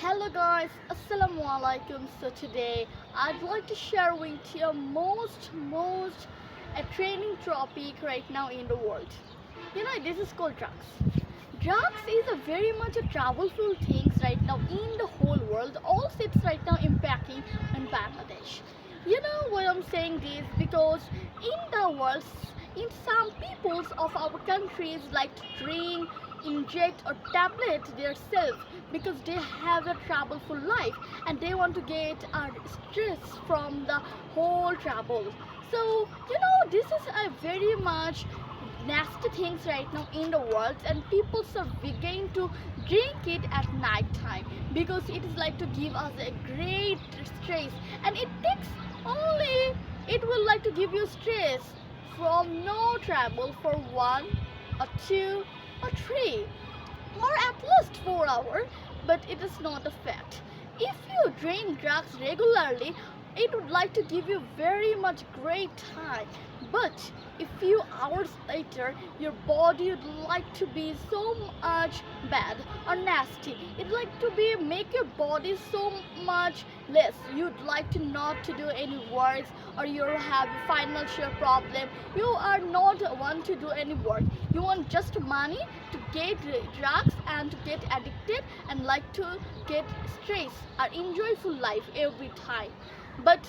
Hello guys, Assalamu alaikum. So today I'd like to share with you most a training topic right now in the world. This is called drugs. Drugs is a very much a troubleful things right now in the whole world. Also it's right now impacting in Bangladesh. You know why I'm saying this? Because in the world, in some peoples of our countries like to drink, inject or tablet themselves because they have a troubleful life and they want to get stress from the whole trouble. So this is a very much nasty things right now in the world, and people are beginning to drink it at night time because it is like to give us a great stress, and it takes only, it will like to give you stress from no trouble for 1 or 2 or 3 or at least 4 hours, but it is not a fact. If you drink drugs regularly, it would like to give you very much great time, but a few hours later your body would like to be so much bad or nasty. It like to be make your body so much less. You'd like to not to do any work, or you have financial problem. You are not want to do any work. You want just money to get drugs and to get addicted and like to get stress or enjoyful life every time. But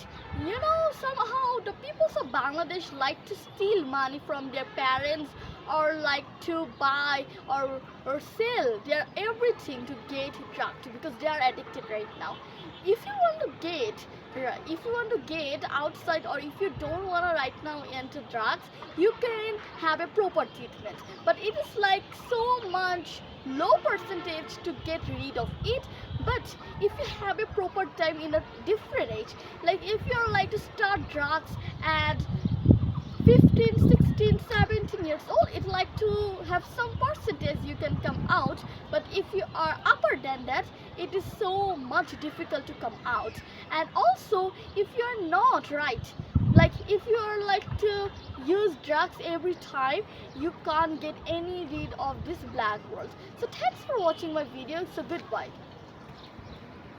somehow the people of Bangladesh like to steal money from their parents, or like to buy or sell their everything to get drugged because they are addicted right now. If you want to get outside, or if you don't want to right now enter drugs, you can have a proper treatment, but it is like so much low percentage to get rid of it. But if you have a proper time in a different age, like if you're like to start drugs at 15, 16, 17 years old, it like to have some percentage you can come out. But if you are upper than that, it is so much difficult to come out. And also, if you are not right, like if you are like to use drugs every time, you can't get any rid of this black world. So thanks for watching my video. So goodbye.